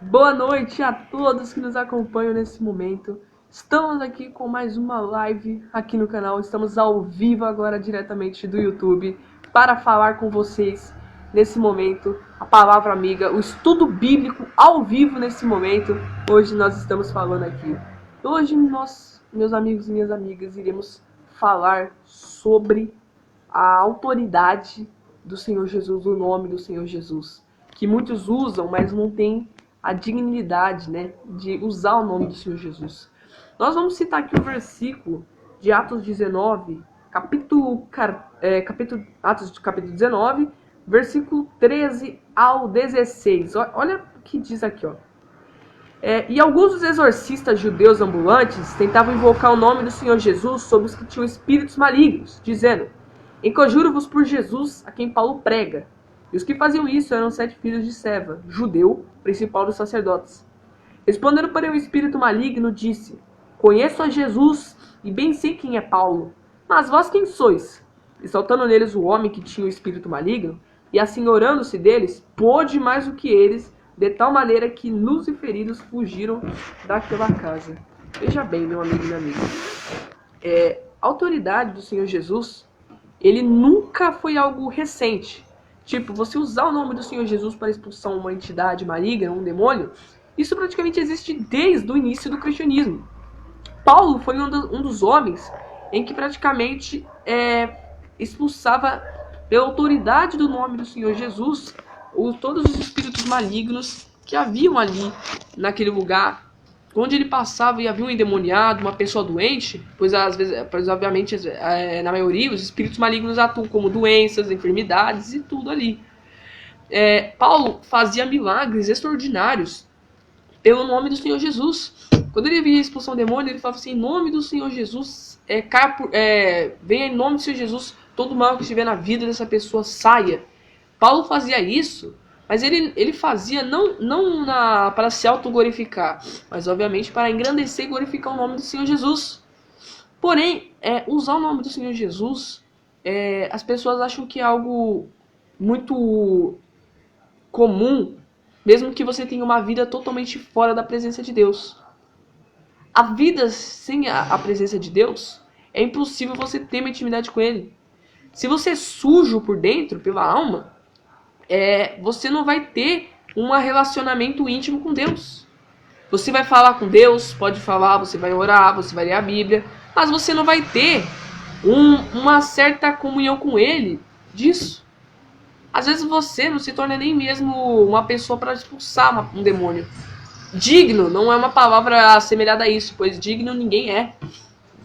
Boa noite a todos que nos acompanham nesse momento. Estamos aqui com mais uma live aqui no canal. Estamos ao vivo agora diretamente do YouTube para falar com vocês nesse momento a palavra amiga, o estudo bíblico ao vivo nesse momento. Hoje nós estamos falando aqui. Hoje nós, meus amigos e minhas amigas, iremos falar sobre a autoridade do Senhor Jesus, o nome do Senhor Jesus, que muitos usam, mas não tem a dignidade, né, de usar o nome do Senhor Jesus. Nós vamos citar aqui o versículo de Atos 19, Atos capítulo 19, versículo 13 ao 16. Olha o que diz aqui, ó. E alguns dos exorcistas judeus ambulantes tentavam invocar o nome do Senhor Jesus sobre os que tinham espíritos malignos, dizendo: "Enconjuro-vos por Jesus, a quem Paulo prega." E os que faziam isso eram 7 filhos de Seva, judeu, principal dos sacerdotes. Respondendo para o espírito maligno, disse: "Conheço a Jesus e bem sei quem é Paulo. Mas vós quem sois?" E saltando neles o homem que tinha o espírito maligno, e assenhorando-se deles, pôde mais do que eles, de tal maneira que nus e feridos fugiram daquela casa. Veja bem, meu amigo e minha amiga. A autoridade do Senhor Jesus, ele nunca foi algo recente. Tipo, você usar o nome do Senhor Jesus para expulsar uma entidade maligna, um demônio, isso praticamente existe desde o início do cristianismo. Paulo foi um dos homens em que praticamente expulsava pela autoridade do nome do Senhor Jesus todos os espíritos malignos que haviam ali naquele lugar. Onde ele passava e havia um endemoniado, uma pessoa doente, pois às vezes, obviamente, na maioria, os espíritos malignos atuam como doenças, enfermidades e tudo ali. Paulo fazia milagres extraordinários pelo nome do Senhor Jesus. Quando ele via expulsão de demônio, ele falava assim: em nome do Senhor Jesus, venha em nome do Senhor Jesus, todo mal que estiver na vida dessa pessoa saia. Paulo fazia isso, mas ele fazia não para se autoglorificar, mas obviamente para engrandecer e glorificar o nome do Senhor Jesus. Porém, usar o nome do Senhor Jesus, as pessoas acham que é algo muito comum, mesmo que você tenha uma vida totalmente fora da presença de Deus. A vida sem a presença de Deus, é impossível você ter uma intimidade com Ele. Se você é sujo por dentro, pela alma, você não vai ter um relacionamento íntimo com Deus. Você vai falar com Deus, pode falar, você vai orar, você vai ler a Bíblia, mas você não vai ter uma certa comunhão com Ele disso. Às vezes você não se torna nem mesmo uma pessoa para expulsar um demônio. Digno não é uma palavra assemelhada a isso, pois digno ninguém é.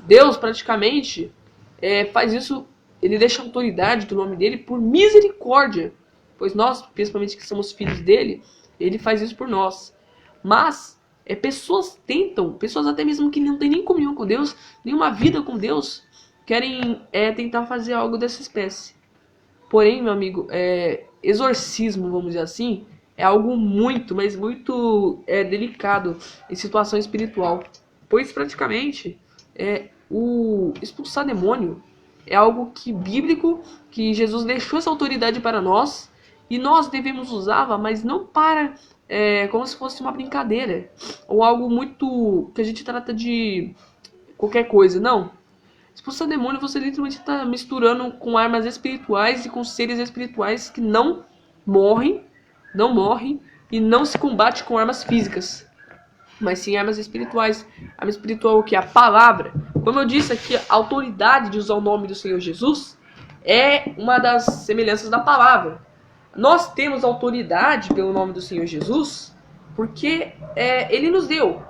Deus praticamente faz isso, ele deixa a autoridade do nome dele por misericórdia. Pois nós, principalmente que somos filhos dele, ele faz isso por nós. Mas pessoas até mesmo que não têm nem comunhão com Deus, nenhuma vida com Deus, querem tentar fazer algo dessa espécie. Porém, meu amigo, exorcismo, vamos dizer assim, é algo muito, mas muito delicado em situação espiritual. Pois praticamente o expulsar demônio é algo bíblico, que Jesus deixou essa autoridade para nós, e nós devemos usá-la, mas não para como se fosse uma brincadeira, ou algo muito que a gente trata de qualquer coisa, não. Expulsar demônio, você literalmente está misturando com armas espirituais e com seres espirituais que não morrem e não se combate com armas físicas, mas sim armas espirituais. Arma espiritual é o que? A palavra. Como eu disse aqui, a autoridade de usar o nome do Senhor Jesus é uma das semelhanças da palavra. Nós temos autoridade pelo nome do Senhor Jesus porque Ele nos deu.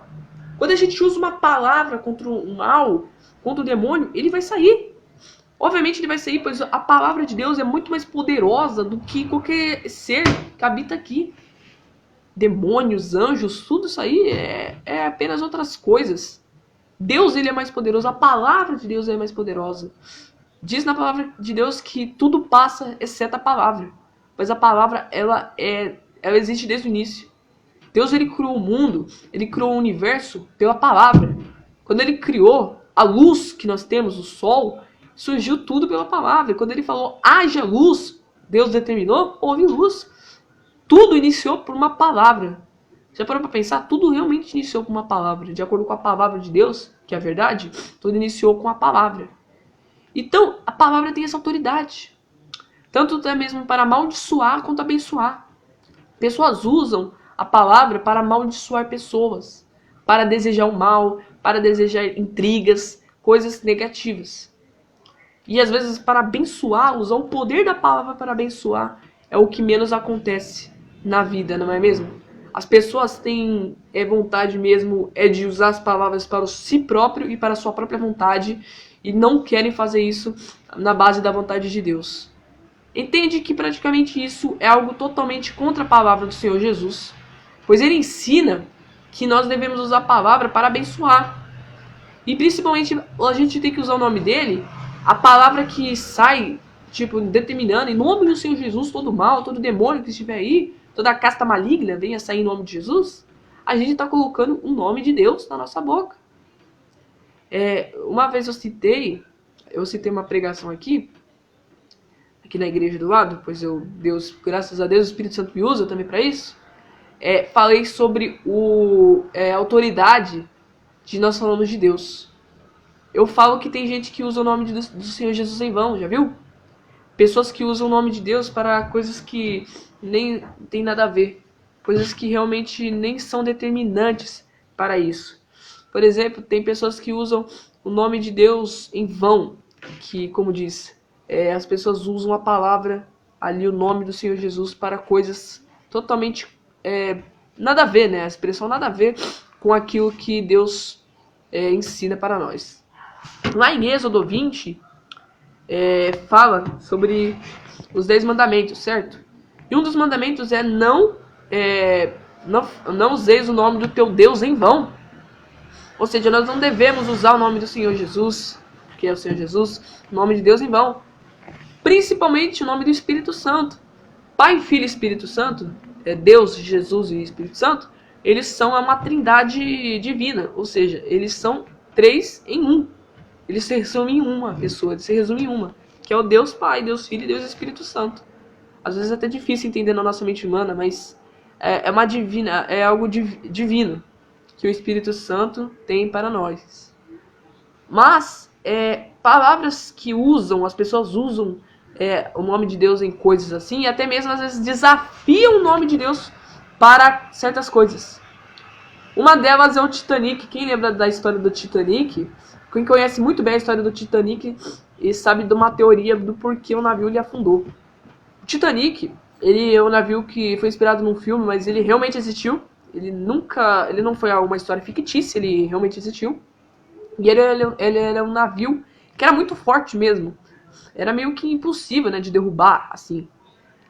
Quando a gente usa uma palavra contra o mal, contra o demônio, ele vai sair. Obviamente ele vai sair, pois a palavra de Deus é muito mais poderosa do que qualquer ser que habita aqui. Demônios, anjos, tudo isso aí é apenas outras coisas. Deus, ele é mais poderoso, a palavra de Deus é mais poderosa. Diz na palavra de Deus que tudo passa exceto a palavra. Mas a palavra, ela existe desde o início. Deus, ele criou o mundo, ele criou o universo pela palavra. Quando ele criou a luz que nós temos, o sol, surgiu tudo pela palavra. Quando ele falou, haja luz, Deus determinou, houve luz. Tudo iniciou por uma palavra. Já parou para pensar? Tudo realmente iniciou com uma palavra. De acordo com a palavra de Deus, que é a verdade, tudo iniciou com a palavra. Então, a palavra tem essa autoridade. Tanto até mesmo para amaldiçoar quanto abençoar. Pessoas usam a palavra para amaldiçoar pessoas, para desejar o mal, para desejar intrigas, coisas negativas. E às vezes para abençoar, usar o poder da palavra para abençoar, é o que menos acontece na vida, não é mesmo? As pessoas têm vontade mesmo de usar as palavras para o si próprio e para a sua própria vontade, e não querem fazer isso na base da vontade de Deus. Entende que praticamente isso é algo totalmente contra a palavra do Senhor Jesus, pois ele ensina que nós devemos usar a palavra para abençoar. E principalmente a gente tem que usar o nome dele, a palavra que sai, tipo, determinando, em nome do Senhor Jesus, todo mal, todo demônio que estiver aí, toda casta maligna venha sair em nome de Jesus, a gente está colocando o nome de Deus na nossa boca. Uma vez eu citei uma pregação aqui na igreja do lado, pois Deus, graças a Deus, o Espírito Santo me usa também para isso. Falei sobre a autoridade de nós falamos de Deus. Eu falo que tem gente que usa o nome do Senhor Jesus em vão, já viu? Pessoas que usam o nome de Deus para coisas que nem tem nada a ver. Coisas que realmente nem são determinantes para isso. Por exemplo, tem pessoas que usam o nome de Deus em vão. Que, como diz, as pessoas usam a palavra ali, o nome do Senhor Jesus, para coisas totalmente nada a ver, né? A expressão nada a ver com aquilo que Deus ensina para nós. Lá em Êxodo 20, fala sobre os 10 mandamentos, certo? E um dos mandamentos é não useis o nome do teu Deus em vão. Ou seja, nós não devemos usar o nome do Senhor Jesus, que é o Senhor Jesus, o nome de Deus em vão. Principalmente o nome do Espírito Santo. Pai, Filho e Espírito Santo, Deus, Jesus e Espírito Santo, eles são uma trindade divina. Ou seja, eles são 3 em 1. Eles se resumem em uma pessoa, eles se resumem em uma, que é o Deus Pai, Deus Filho e Deus Espírito Santo. Às vezes é até difícil entender na nossa mente humana, mas é algo divino que o Espírito Santo tem para nós. Mas palavras que as pessoas usam o nome de Deus em coisas assim, e até mesmo às vezes desafiam o nome de Deus para certas coisas. Uma delas é o Titanic. Quem lembra da história do Titanic? Quem conhece muito bem a história do Titanic e sabe de uma teoria do porquê o navio ele afundou. O Titanic, ele é um navio que foi inspirado num filme, mas ele realmente existiu. Ele não foi uma história fictícia, ele realmente existiu. E ele era um navio que era muito forte mesmo. Era meio que impossível, né, de derrubar, assim.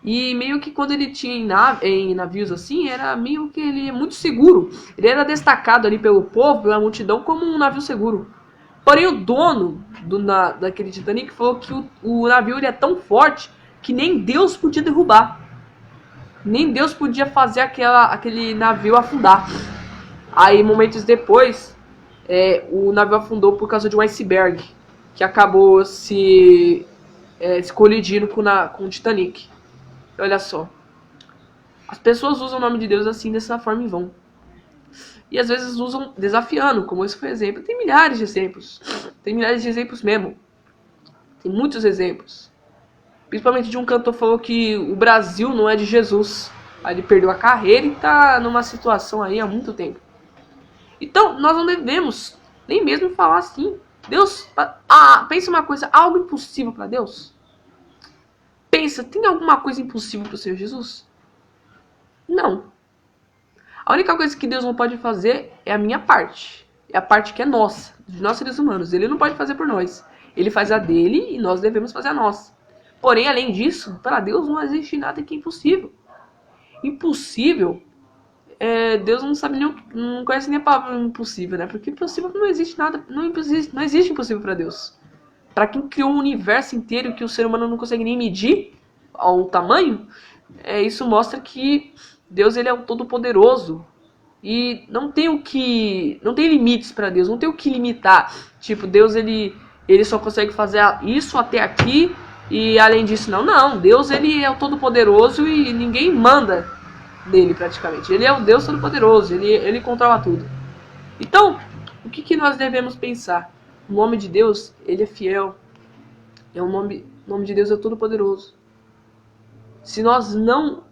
E meio que quando ele tinha em navios assim, era meio que ele é muito seguro. Ele era destacado ali pelo povo, pela multidão, como um navio seguro. Porém, o dono daquele Titanic falou que o navio ele é tão forte que nem Deus podia derrubar. Nem Deus podia fazer aquele navio afundar. Aí, momentos depois, o navio afundou por causa de um iceberg, que acabou se colidindo com o Titanic. Olha só. As pessoas usam o nome de Deus assim, dessa forma em vão. E às vezes usam desafiando, como esse foi exemplo. Tem milhares de exemplos. Tem milhares de exemplos mesmo. Tem muitos exemplos. Principalmente de um cantor que falou que o Brasil não é de Jesus. Aí ele perdeu a carreira e está numa situação aí há muito tempo. Então, nós não devemos nem mesmo falar assim. Deus, pensa uma coisa, algo impossível para Deus? Pensa, tem alguma coisa impossível para o Senhor Jesus? Não. A única coisa que Deus não pode fazer é a minha parte. É a parte que é nossa, de nós seres humanos. Ele não pode fazer por nós. Ele faz a dele e nós devemos fazer a nossa. Porém, além disso, para Deus não existe nada que é impossível. Impossível, Deus não sabe nem, não conhece nem a palavra impossível, né? Porque impossível não existe nada, não existe impossível para Deus. Para quem criou o universo inteiro que o ser humano não consegue nem medir ao tamanho, isso mostra que Deus ele é o Todo-Poderoso e não tem limites para Deus, não tem o que limitar. Tipo, Deus ele só consegue fazer isso até aqui e além disso não. Deus ele é o Todo-Poderoso e ninguém manda dele praticamente. Ele é o Deus Todo-Poderoso, ele controla tudo. Então, o que nós devemos pensar? O nome de Deus, ele é fiel. O nome de Deus é Todo-Poderoso. Se nós não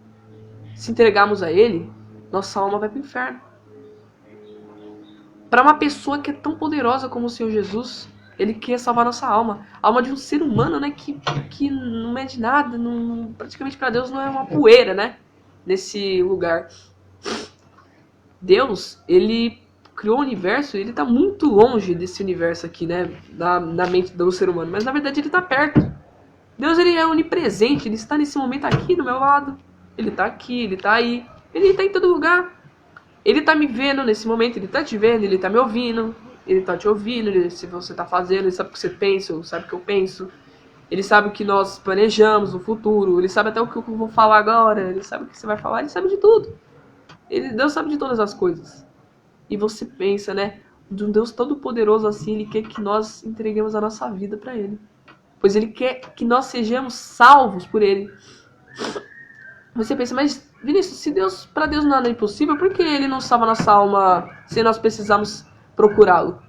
se entregarmos a ele, nossa alma vai para o inferno. Para uma pessoa que é tão poderosa como o Senhor Jesus, ele quer salvar nossa alma. A alma de um ser humano, né, que não é de nada, praticamente para Deus não é uma poeira, né, nesse lugar. Deus, ele criou o universo, ele está muito longe desse universo aqui, né, na mente do ser humano, mas na verdade ele está perto. Deus, ele é onipresente, ele está nesse momento aqui do meu lado, ele está aqui, ele está aí, ele está em todo lugar. Ele está me vendo nesse momento, ele está te vendo, ele está me ouvindo, ele está te ouvindo, se você está fazendo, ele sabe o que você pensa, ele sabe o que eu penso, ele sabe o que nós planejamos no futuro, ele sabe até o que eu vou falar agora, ele sabe o que você vai falar, ele sabe de tudo. Deus sabe de todas as coisas. E você pensa, né, de um Deus todo poderoso assim, ele quer que nós entreguemos a nossa vida para ele. Pois ele quer que nós sejamos salvos por ele. Você pensa, mas Vinícius, se para Deus nada é impossível, por que ele não salva nossa alma se nós precisarmos procurá-lo?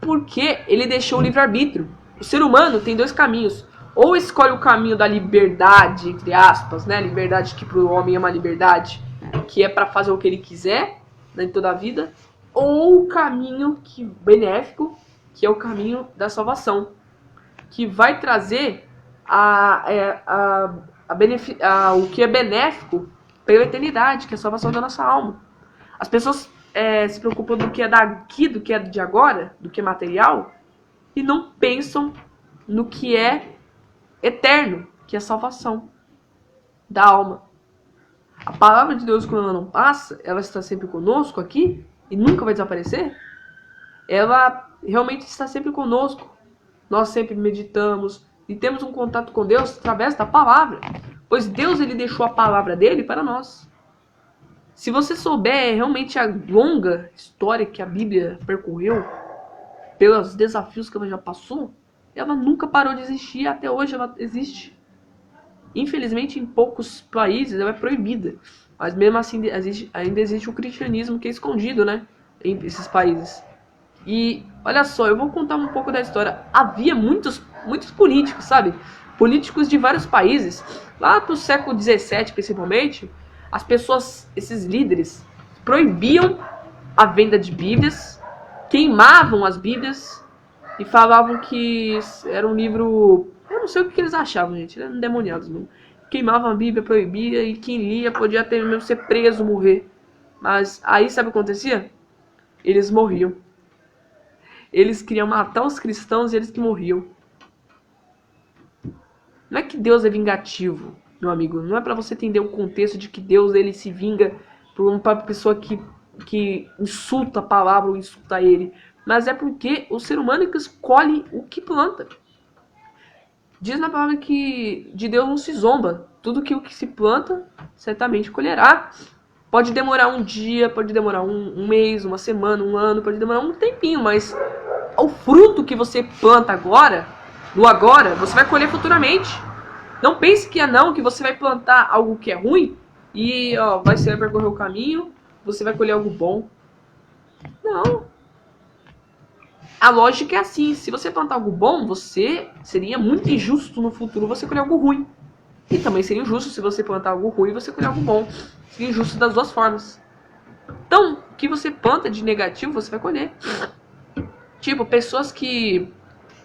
Porque ele deixou o livre-arbítrio. O ser humano tem dois caminhos. Ou escolhe o caminho da liberdade, entre aspas, né? Liberdade que para o homem é uma liberdade, que é para fazer o que ele quiser, né, em toda a vida. Ou o caminho benéfico, que é o caminho da salvação, que vai trazer o que é benéfico pela eternidade, que é a salvação da nossa alma. As pessoas se preocupam do que é daqui, do que é de agora, do que é material, e não pensam no que é eterno, que é a salvação da alma. A palavra de Deus, quando ela não passa, ela está sempre conosco aqui e nunca vai desaparecer. Ela realmente está sempre conosco. Nós sempre meditamos e temos um contato com Deus através da palavra. Pois Deus, ele deixou a palavra dele para nós. Se você souber realmente a longa história que a Bíblia percorreu, pelos desafios que ela já passou, ela nunca parou de existir, até hoje ela existe. Infelizmente, em poucos países ela é proibida, mas mesmo assim ainda existe o cristianismo que é escondido, né, em esses países. E olha só, eu vou contar um pouco da história. Havia muitos políticos, sabe? Políticos de vários países. Lá pro século XVII, principalmente, as pessoas, esses líderes, proibiam a venda de Bíblias, queimavam as Bíblias e falavam que era um livro... Eu não sei o que eles achavam, gente. Eram endemoniados mesmo. Queimavam a Bíblia, proibia, e quem lia podia até mesmo ser preso, morrer. Mas aí sabe o que acontecia? Eles morriam. Eles queriam matar os cristãos e eles que morriam. Não é que Deus é vingativo, meu amigo. Não é para você entender o contexto de que Deus, ele se vinga por uma pessoa que insulta a palavra ou insulta ele. Mas é porque o ser humano é que escolhe o que planta. Diz na palavra que de Deus não se zomba. Tudo que o que se planta, certamente colherá. Pode demorar um dia, pode demorar um mês, uma semana, um ano, pode demorar um tempinho, mas o fruto que você planta agora, você vai colher futuramente. Não pense que que você vai plantar algo que é ruim e você vai percorrer o caminho, você vai colher algo bom. Não. A lógica é assim, se você plantar algo bom, você seria muito injusto no futuro você colher algo ruim. E também seria injusto se você plantar algo ruim e você colher algo bom. Seria injusto das duas formas. Então, o que você planta de negativo, você vai colher. Tipo, pessoas que...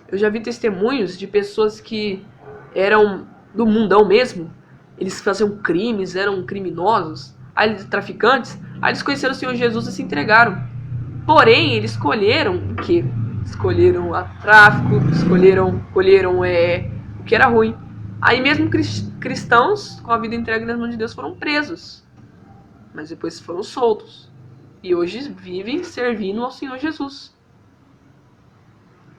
Eu já vi testemunhos de pessoas que eram do mundão mesmo. Eles faziam crimes, eram criminosos, traficantes. Aí eles conheceram o Senhor Jesus e se entregaram. Porém, eles escolheram o quê? Escolheram a tráfico, colheram o que era ruim. Aí mesmo cristãos com a vida entregue nas mãos de Deus foram presos. Mas depois foram soltos. E hoje vivem servindo ao Senhor Jesus.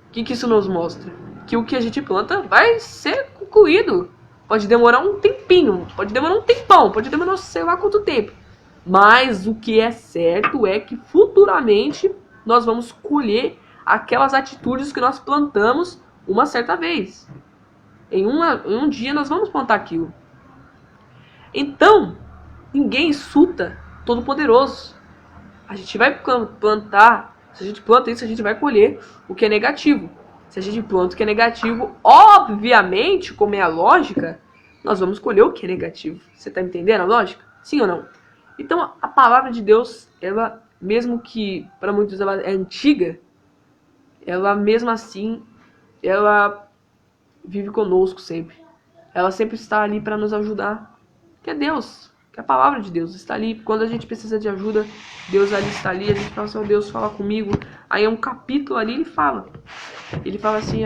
O que isso nos mostra? Que o que a gente planta vai ser concluído. Pode demorar um tempinho, pode demorar um tempão, pode demorar sei lá quanto tempo. Mas o que é certo é que futuramente nós vamos colher aquelas atitudes que nós plantamos uma certa vez. Em um dia nós vamos plantar aquilo. Então, ninguém insulta Todo-Poderoso. A gente vai plantar, se a gente planta isso, a gente vai colher o que é negativo. Se a gente planta o que é negativo, obviamente, como é a lógica, nós vamos colher o que é negativo. Você está entendendo a lógica? Sim ou não? Então, a palavra de Deus, ela, mesmo que para muitos ela é antiga, ela mesmo assim, ela vive conosco sempre. Ela sempre está ali para nos ajudar. Que é Deus, que é a palavra de Deus está ali. Quando a gente precisa de ajuda, Deus ali está ali. A gente fala assim, oh, Deus, fala comigo. Aí é um capítulo ali, ele fala. Ele fala assim,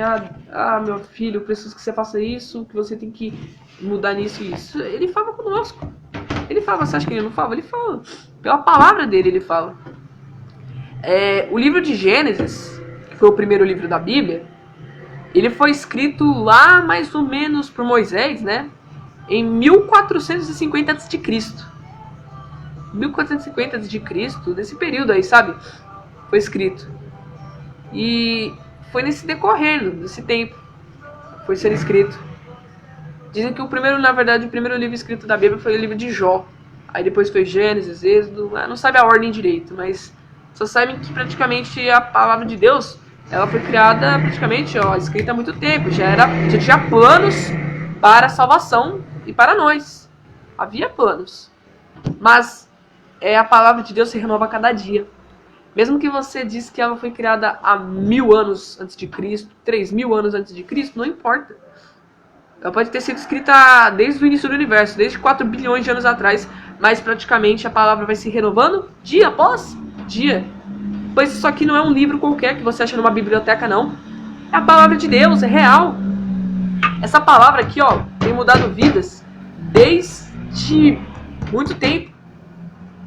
meu filho, eu preciso que você faça isso, que você tem que mudar nisso e isso. Ele fala conosco. Ele fala, você acha que ele não fala? Ele fala. Pela palavra dele, ele fala. O livro de Gênesis, que foi o primeiro livro da Bíblia, ele foi escrito lá mais ou menos por Moisés, né? Em 1450 a.C. 1450 a.C., nesse período aí, sabe? Foi escrito. E foi nesse decorrer, nesse tempo, foi ser escrito. Dizem que o primeiro livro escrito da Bíblia foi o livro de Jó. Aí depois foi Gênesis, Êxodo, não sabe a ordem direito, mas só sabem que praticamente a palavra de Deus, ela foi criada praticamente, escrita há muito tempo. Já tinha planos para a salvação e para nós. Havia planos. Mas a palavra de Deus se renova a cada dia. Mesmo que você diz que ela foi criada há 1000 anos antes de Cristo, 3000 anos antes de Cristo, não importa. Ela pode ter sido escrita desde o início do universo, desde 4 bilhões de anos atrás, mas praticamente a palavra vai se renovando dia após dia. Pois isso aqui não é um livro qualquer que você acha numa biblioteca, não. É a palavra de Deus, é real. Essa palavra aqui, tem mudado vidas desde muito tempo.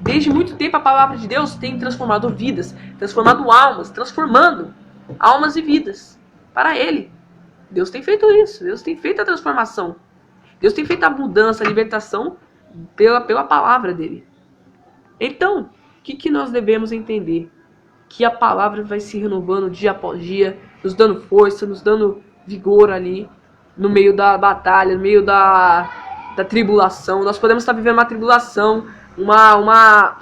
Desde muito tempo a palavra de Deus tem transformado vidas, transformado almas, transformando almas e vidas para Ele. Deus tem feito isso, Deus tem feito a transformação. Deus tem feito a mudança, a libertação pela palavra dele. Então, o que nós devemos entender? Que a palavra vai se renovando dia após dia, nos dando força, nos dando vigor ali, no meio da batalha, no meio da tribulação. Nós podemos estar vivendo uma tribulação,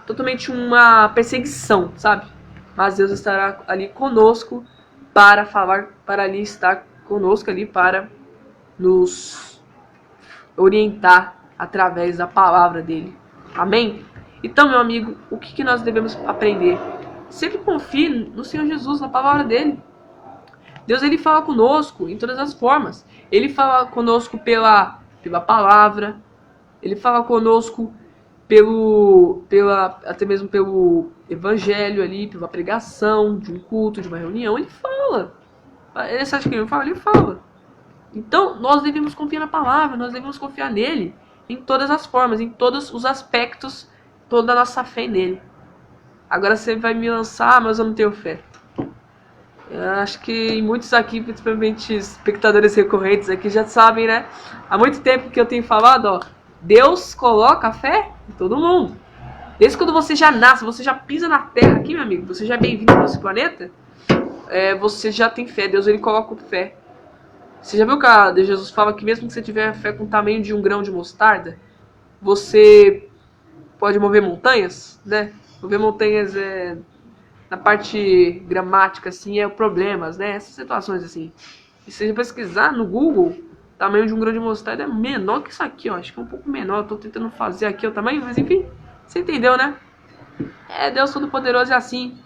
totalmente uma perseguição, sabe? Mas Deus estará ali conosco para falar, para ali estar conosco ali para nos orientar através da palavra dele. Amém? Então, meu amigo, o que nós devemos aprender? Sempre confie no Senhor Jesus, na palavra dele. Deus, ele fala conosco em todas as formas. Ele fala conosco pela palavra. Ele fala conosco até mesmo pelo evangelho ali, pela pregação de um culto, de uma reunião. Ele fala. Você acha que ele não fala? Ele fala. Então, nós devemos confiar na palavra, nós devemos confiar nele em todas as formas, em todos os aspectos, toda a nossa fé nele. Agora você vai me lançar, mas eu não tenho fé. Eu acho que muitos aqui, principalmente espectadores recorrentes aqui, já sabem, né? Há muito tempo que eu tenho falado, Deus coloca a fé em todo mundo. Desde quando você já nasce, você já pisa na terra aqui, meu amigo, você já é bem-vindo nesse planeta, você já tem fé. Deus, ele coloca fé. Você já viu que Jesus fala que mesmo que você tiver fé com o tamanho de um grão de mostarda, você pode mover montanhas, né? Mover montanhas na parte gramática, assim, problemas, né? Essas situações, assim. E se você pesquisar no Google, o tamanho de um grão de mostarda é menor que isso aqui, Acho que é um pouco menor. Eu tô tentando fazer aqui o tamanho, mas enfim, você entendeu, né? Deus Todo-Poderoso é assim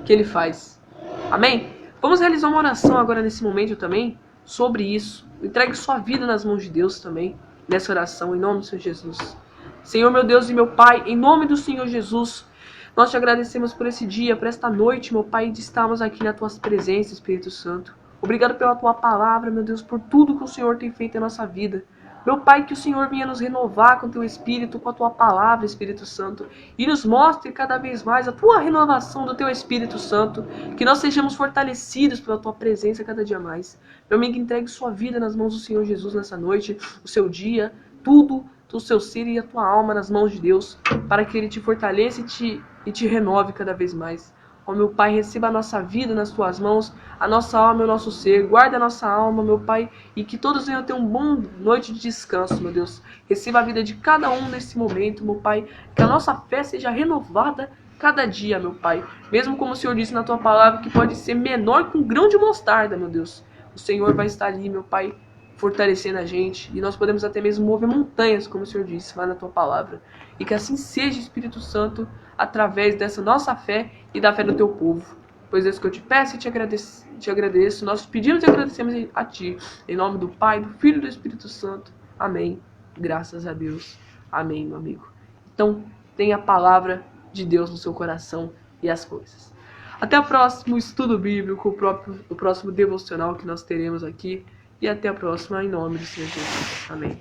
que ele faz. Amém? Vamos realizar uma oração agora nesse momento também sobre isso. Entregue sua vida nas mãos de Deus também, nessa oração, em nome do Senhor Jesus. Senhor, meu Deus e meu Pai, em nome do Senhor Jesus, nós te agradecemos por esse dia, por esta noite, meu Pai, de estarmos aqui na tua presença, Espírito Santo. Obrigado pela tua palavra, meu Deus, por tudo que o Senhor tem feito em nossa vida. Meu Pai, que o Senhor venha nos renovar com o teu Espírito, com a tua palavra, Espírito Santo, e nos mostre cada vez mais a tua renovação do teu Espírito Santo, que nós sejamos fortalecidos pela tua presença cada dia mais. Meu amigo, entregue sua vida nas mãos do Senhor Jesus nessa noite, o seu dia, tudo, o seu ser e a tua alma nas mãos de Deus, para que Ele te fortaleça e te renove cada vez mais. Ó meu Pai, receba a nossa vida nas tuas mãos, a nossa alma e o nosso ser. Guarda a nossa alma, meu Pai, e que todos venham ter uma boa noite de descanso, meu Deus. Receba a vida de cada um nesse momento, meu Pai. Que a nossa fé seja renovada cada dia, meu Pai. Mesmo como o Senhor disse na tua palavra, que pode ser menor que um grão de mostarda, meu Deus. O Senhor vai estar ali, meu Pai, fortalecendo a gente. E nós podemos até mesmo mover montanhas, como o Senhor disse lá na tua palavra. E que assim seja, Espírito Santo, através dessa nossa fé e da fé do teu povo. Pois é isso que eu te peço e te agradeço. Nós pedimos e agradecemos a ti. Em nome do Pai, do Filho e do Espírito Santo. Amém. Graças a Deus. Amém, meu amigo. Então, tenha a palavra de Deus no seu coração e as coisas. Até o próximo estudo bíblico, o próximo devocional que nós teremos aqui. E até a próxima, em nome do Senhor Jesus. Amém.